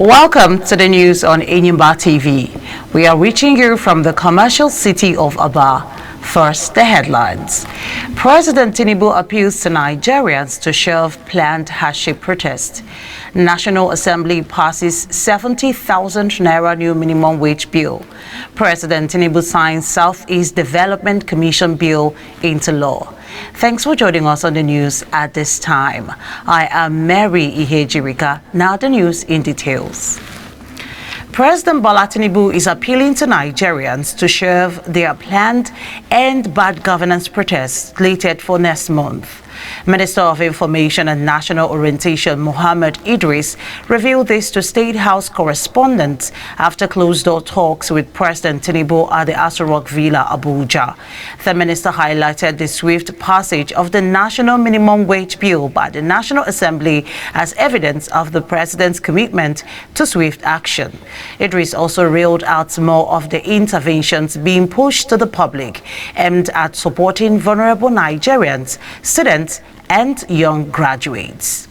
Welcome to the news on Enyimba TV. We are reaching you from the commercial city of Aba. First, the headlines. President Tinubu appeals to Nigerians to shelve planned hardship protest. National Assembly passes 70,000 naira new minimum wage bill. President Tinubu signs Southeast Development Commission bill into law. Thanks for joining us on the news at this time. I am Mary Ihejirika. Now the news in details. President Bola Tinubu is appealing to Nigerians to shelve their planned End Bad Governance protests slated for next month. Minister of Information and National Orientation Mohammed Idris revealed this to State House correspondents after closed-door talks with President Tinubu at the Aso Rock Villa, Abuja. The minister highlighted the swift passage of the National Minimum Wage Bill by the National Assembly as evidence of the president's commitment to swift action. Idris also railed out more of the interventions being pushed to the public aimed at supporting vulnerable Nigerians, students, and young graduates.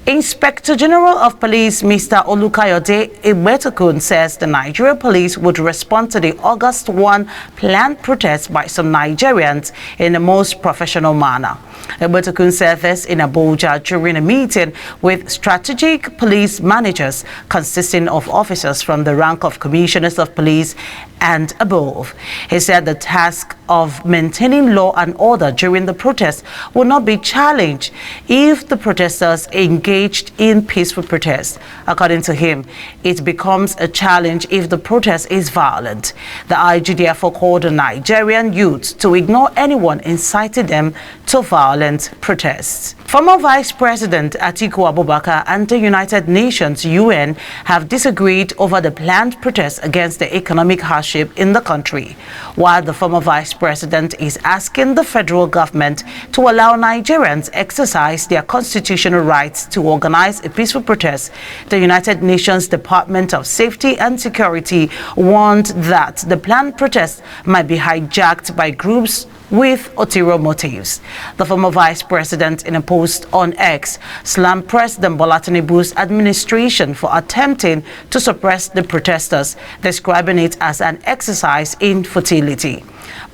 Inspector General of Police Mr. Olukayode Egbetakun says the Nigerian police would respond to the August 1 planned protest by some Nigerians in the most professional manner. Egbetakun said this in Abuja during a meeting with strategic police managers consisting of officers from the rank of commissioners of police and above. He said the task of maintaining law and order during the protest will not be challenged if the protesters engaged in peaceful protest. According to him, it becomes a challenge if the protest is violent. The IG therefore called on Nigerian youth to ignore anyone inciting them to violent protests. Former Vice President Atiku Abubakar and the United Nations UN have disagreed over the planned protests against the economic hardship in the country, while the former Vice President is asking the federal government to allow Nigerians exercise their constitutional rights to organize a peaceful protest. The United Nations Department of Safety and Security warned that the planned protest might be hijacked by groups with ulterior motives. The former Vice President, in a post on X, slammed President Bola Tinubu's administration for attempting to suppress the protesters, describing it as an exercise in futility.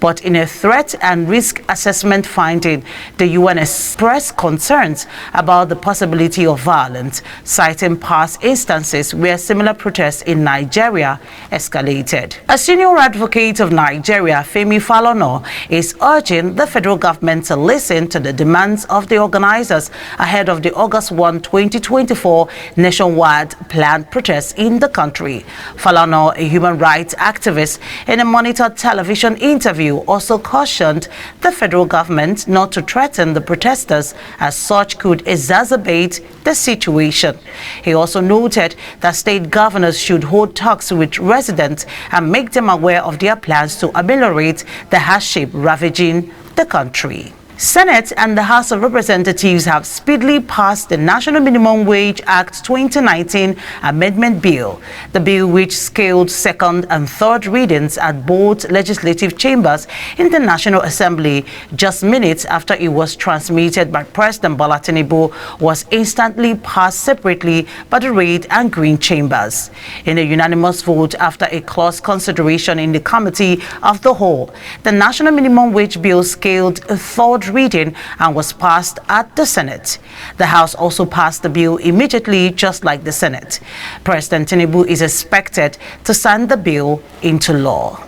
But in a threat and risk assessment finding, the UN expressed concerns about the possibility of violence, citing past instances where similar protests in Nigeria escalated. A senior advocate of Nigeria, Femi Falana, is urging the federal government to listen to the demands of the organizers ahead of the August 1, 2024 nationwide planned protests in the country. Falana, a human rights activist, in a monitored television interview, also cautioned the federal government not to threaten the protesters, as such could exacerbate the situation. He also noted that state governors should hold talks with residents and make them aware of their plans to ameliorate the hardship ravaging the country. Senate and the House of Representatives have speedily passed the National Minimum Wage Act 2019 Amendment Bill. The bill, which scaled second and third readings at both legislative chambers in the National Assembly just minutes after it was transmitted by President Bola Tinubu, was instantly passed separately by the Red and Green chambers. In a unanimous vote after a close consideration in the Committee of the Whole, the National Minimum Wage Bill scaled a third reading and was passed at the Senate. The House also passed the bill immediately, just like the Senate. President Tinubu is expected to sign the bill into law.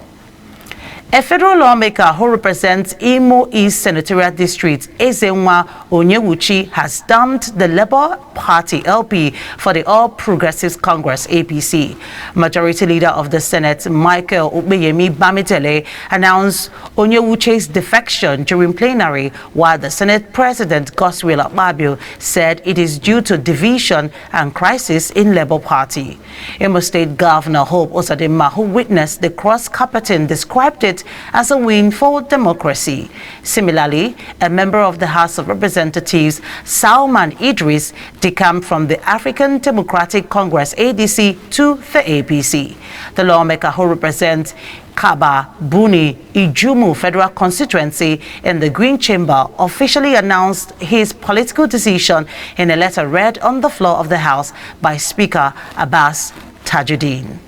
A federal lawmaker who represents Imo East Senatorial District, Ezenwa Onyewuchi, has dumped the Labour Party LP for the All Progressives Congress APC. Majority Leader of the Senate, Michael Ubeyemi Bamidele, announced Onyewuchi's defection during plenary, while the Senate President, Godswill Akpabio, said it is due to division and crisis in Labour Party. Imo State Governor Hope Uzodinma, who witnessed the cross-carpeting, described it as a win for democracy. Similarly, a member of the House of Representatives, Salman Idris, decamped from the African Democratic Congress ADC to the APC. The lawmaker, who represents Kaba, Buni, Ijumu Federal Constituency in the Green Chamber officially announced his political decision in a letter read on the floor of the House by Speaker Abbas Tajuddin.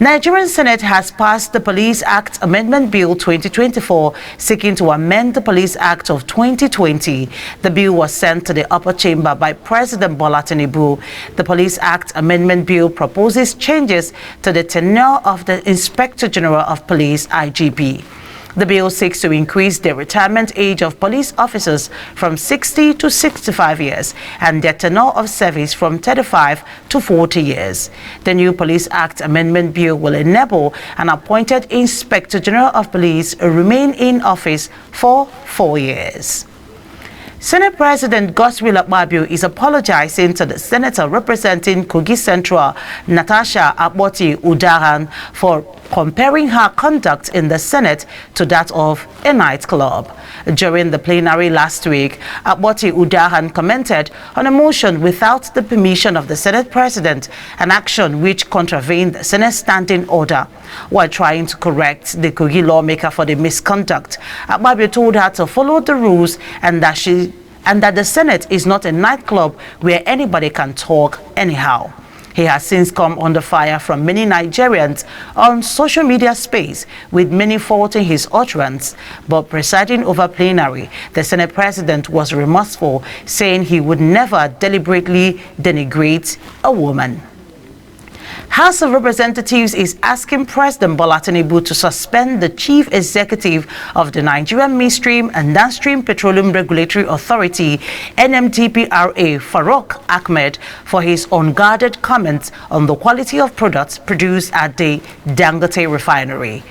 Nigerian Senate has passed the Police Act Amendment Bill 2024, seeking to amend the Police Act of 2020. The bill was sent to the upper chamber by President Bola Tinubu. The Police Act Amendment Bill proposes changes to the tenure of the Inspector General of Police, IGP. The bill seeks to increase the retirement age of police officers from 60 to 65 years and their tenure of service from 35 to 40 years. The new Police Act Amendment Bill will enable an appointed Inspector General of Police to remain in office for 4 years. Senate President Godswill Akpabio is apologizing to the senator representing Kogi Central, Natasha Akpoti-Udaran, for comparing her conduct in the Senate to that of a nightclub. During the plenary last week, Akpoti-Udaran commented on a motion without the permission of the Senate President, an action which contravened the Senate standing order. While trying to correct the Kogi lawmaker for the misconduct, Akpabio told her to follow the rules and that the Senate is not a nightclub where anybody can talk anyhow. He has since come under fire from many Nigerians on social media space, with many faulting his utterance. But presiding over plenary, the Senate President was remorseful, saying he would never deliberately denigrate a woman. House of Representatives is asking President Bola Tinubu to suspend the Chief Executive of the Nigerian Midstream and Downstream Petroleum Regulatory Authority, NMDPRA, Farouk Ahmed, for his unguarded comments on the quality of products produced at the Dangote refinery.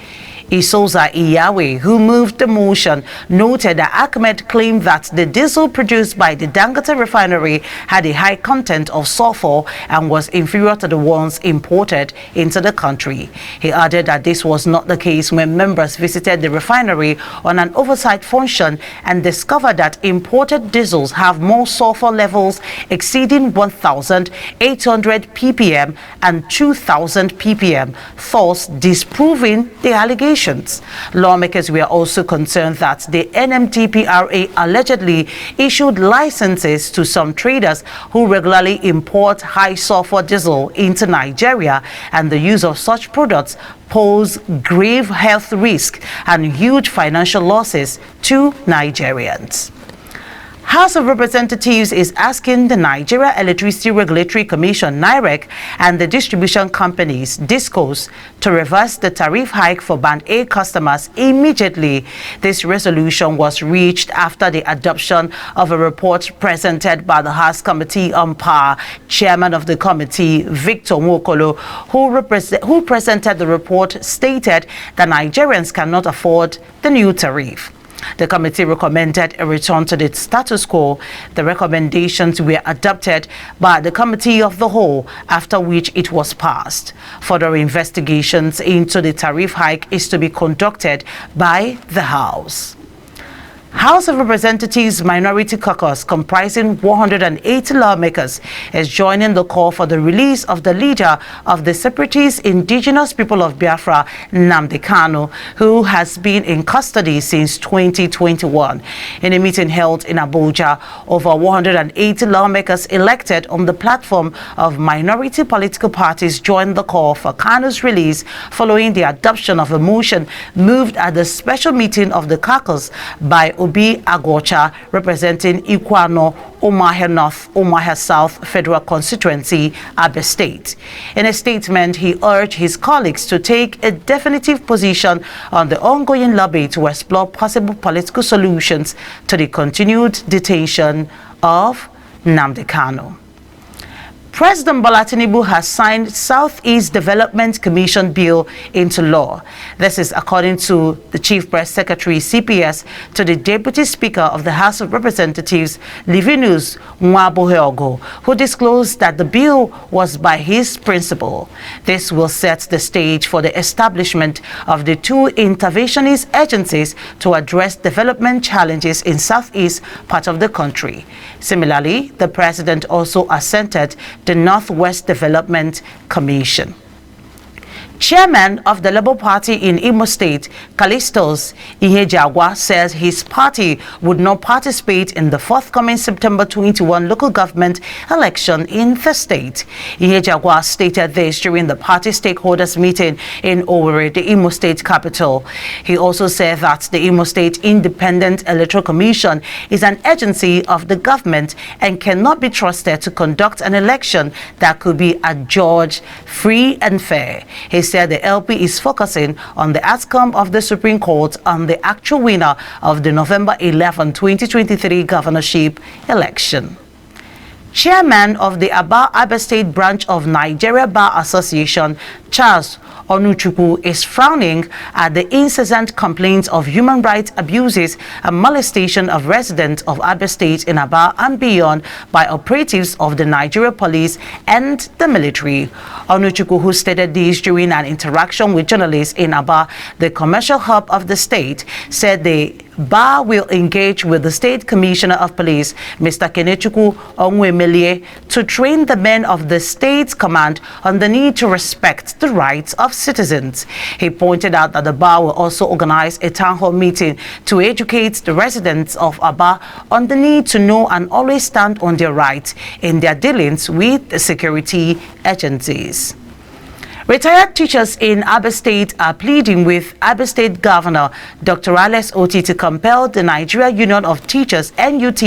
Isoza Iyawe, who moved the motion, noted that Ahmed claimed that the diesel produced by the Dangote refinery had a high content of sulfur and was inferior to the ones imported into the country. He added that this was not the case when members visited the refinery on an oversight function and discovered that imported diesels have more sulfur levels exceeding 1,800 ppm and 2,000 ppm, thus disproving the allegation. Lawmakers were also concerned that the NMDPRA allegedly issued licenses to some traders who regularly import high sulfur diesel into Nigeria, and the use of such products pose grave health risk and huge financial losses to Nigerians. House of Representatives is asking the Nigeria Electricity Regulatory Commission, NIREC, and the distribution companies, DISCOs, to reverse the tariff hike for Band A customers immediately. This resolution was reached after the adoption of a report presented by the House Committee on Power. Chairman of the committee, Victor Nwokolo, who presented the report, stated that Nigerians cannot afford the new tariff. The committee recommended a return to the status quo. The recommendations were adopted by the Committee of the Whole, after which it was passed. Further investigations into the tariff hike is to be conducted by the House. House of Representatives Minority Caucus, comprising 180 lawmakers, is joining the call for the release of the leader of the separatist indigenous people of Biafra, Nnamdi Kanu, who has been in custody since 2021. In a meeting held in Abuja, over 180 lawmakers elected on the platform of minority political parties joined the call for Kanu's release following the adoption of a motion moved at the special meeting of the caucus by Obi Agwocha, representing Ikwano, Umuahia North, Umuahia South Federal Constituency, Abia State. In a statement, he urged his colleagues to take a definitive position on the ongoing lobby to explore possible political solutions to the continued detention of Nnamdi Kanu. President Bola Tinubu has signed Southeast Development Commission Bill into law. This is according to the Chief Press Secretary, CPS, to the Deputy Speaker of the House of Representatives, Livinus Nwabuheogo, who disclosed that the bill was by his principal. This will set the stage for the establishment of the two interventionist agencies to address development challenges in Southeast part of the country. Similarly, the President also assented the Northwest Development Commission. chairman of the Labour Party in Imo State, Callistus Ihejagwa, says his party would not participate in the forthcoming September 21 local government election in the state. Ihejagwa stated this during the party stakeholders meeting in Owerri, the Imo State capital. He also said that the Imo State Independent Electoral Commission is an agency of the government and cannot be trusted to conduct an election that could be adjudged free and fair. He said the LP is focusing on the outcome of the Supreme Court on the actual winner of the November 11, 2023 governorship election. Chairman of the Abba State branch of Nigeria Bar Association, Charles Onuchukwu, is frowning at the incessant complaints of human rights abuses and molestation of residents of Abba State in Aba and beyond by operatives of the Nigeria police and the military. Onuchukwu, who stated this during an interaction with journalists in Aba, the commercial hub of the state, said the Bar will engage with the State Commissioner of Police, Mr. Kenechukwu Onwemelie, to train the men of the state's command on the need to respect the rights of citizens. He pointed out that the Bar will also organize a town hall meeting to educate the residents of Aba on the need to know and always stand on their rights in their dealings with the security agencies. Retired teachers in Abba State are pleading with Abba State Governor Dr. Alex Oti to compel the Nigeria Union of Teachers (NUT)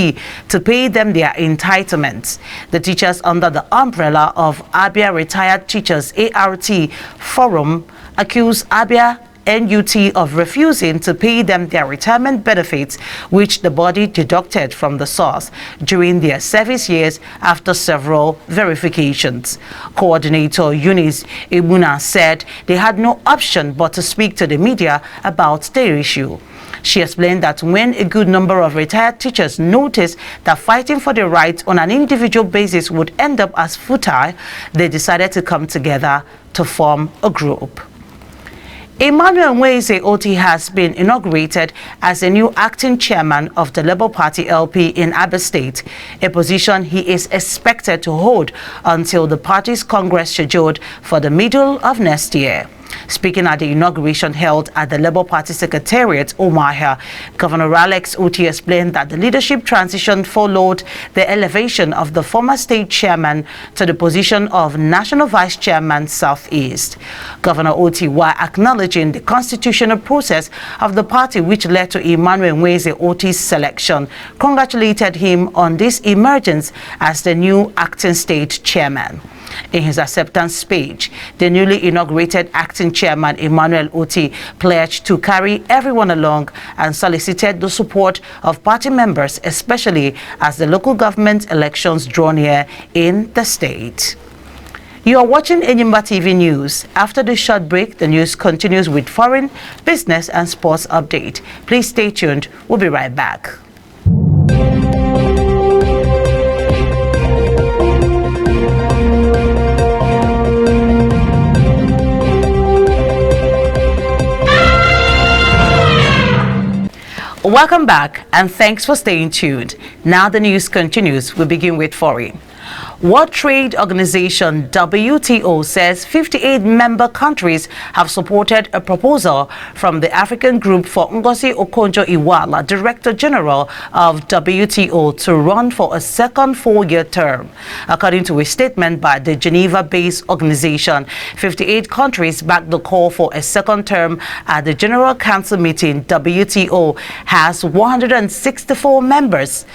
to pay them their entitlements. The teachers under the umbrella of Abia Retired Teachers ART Forum accuse Abia NUT of refusing to pay them their retirement benefits, which the body deducted from the source during their service years after several verifications. Coordinator Eunice Ibuna said they had no option but to speak to the media about the issue. She explained that when a good number of retired teachers noticed that fighting for their rights on an individual basis would end up as futile, they decided to come together to form a group. Emmanuel Nweze Oti has been inaugurated as a new acting chairman of the Labour Party LP in Abba State, a position he is expected to hold until the party's congress scheduled for the middle of next year. Speaking at the inauguration held at the Labour Party Secretariat, Umuahia, Governor Alex Oti explained that the leadership transition followed the elevation of the former state chairman to the position of National Vice Chairman Southeast. Governor Oti, while acknowledging the constitutional process of the party which led to Emmanuel Nweze Oti's selection, congratulated him on this emergence as the new acting state chairman. In his acceptance speech, the newly inaugurated acting chairman Emmanuel Oti pledged to carry everyone along and solicited the support of party members, especially as the local government elections draw near in the state. You are watching Enyimba TV News. After the short break, the news continues with foreign, business and sports update. Please stay tuned. We'll be right back. Welcome back and thanks for staying tuned. Now the news continues. We begin with foreign. World Trade Organization WTO says 58 member countries have supported a proposal from the African Group for Ngozi Okonjo-Iweala, Director General of WTO, to run for a second four-year term. According to a statement by the Geneva-based organization, 58 countries backed the call for a second term at the General Council meeting. WTO has 164 members.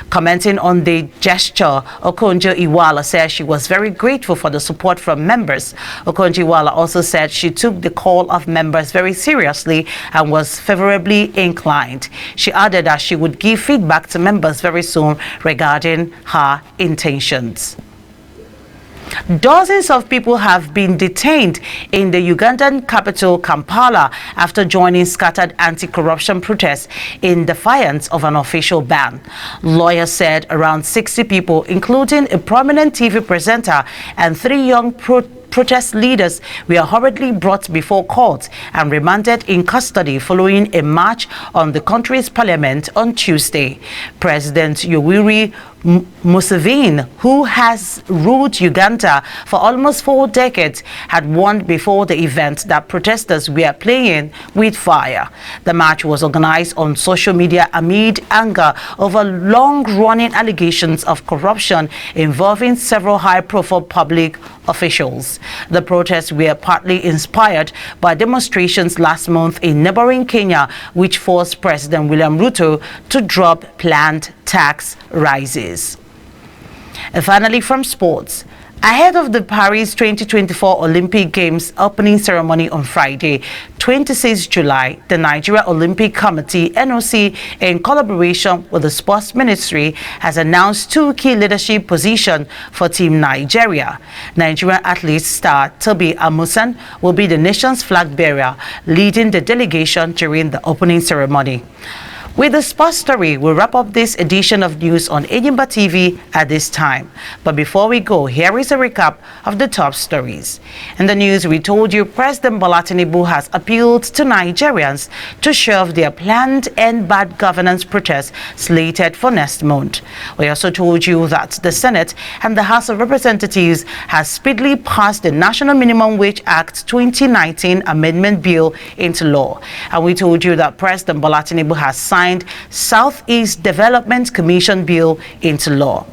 Commenting on the gesture, Okonjo-Iweala said she was very grateful for the support from members. Okonjo-Iweala also said she took the call of members very seriously and was favorably inclined. She added that she would give feedback to members very soon regarding her intentions. Dozens of people have been detained in the Ugandan capital Kampala after joining scattered anti-corruption protests in defiance of an official ban. Lawyers said around 60 people, including a prominent TV presenter and 3 young protest leaders, were hurriedly brought before court and remanded in custody following a march on the country's parliament on Tuesday. President Yoweri Museveni, who has ruled Uganda for almost 4 decades, had warned before the event that protesters were playing with fire. The march was organized on social media amid anger over long-running allegations of corruption involving several high-profile public officials. The protests were partly inspired by demonstrations last month in neighboring Kenya, which forced President William Ruto to drop planned tax rises. And finally, from sports. Ahead of the Paris 2024 Olympic Games opening ceremony on Friday, 26 July, the Nigeria Olympic Committee, NOC, in collaboration with the Sports Ministry, has announced 2 key leadership positions for Team Nigeria. Nigerian athlete star Tobi Amusan will be the nation's flag bearer, leading the delegation during the opening ceremony. With the sports story, we'll wrap up this edition of news on Enyimba TV at this time. But before we go, here is a recap of the top stories. In the news, we told you President Bola Tinubu has appealed to Nigerians to shelve their planned and bad governance protests slated for next month. We also told you that the Senate and the House of Representatives has speedily passed the National Minimum Wage Act 2019 Amendment Bill into law. And we told you that President Bola Tinubu has signed Southeast Development Commission Bill into law.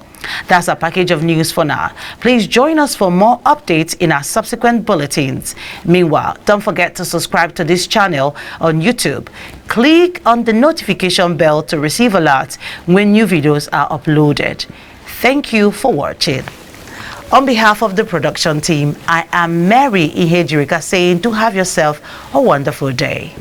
That's a package of news for now. Please join us for more updates in our subsequent bulletins. Meanwhile, don't forget to subscribe to this channel on YouTube. Click on the notification bell to receive alerts when new videos are uploaded. Thank you for watching. On behalf of the production team, I am Mary Ihejirika saying to have yourself a wonderful day.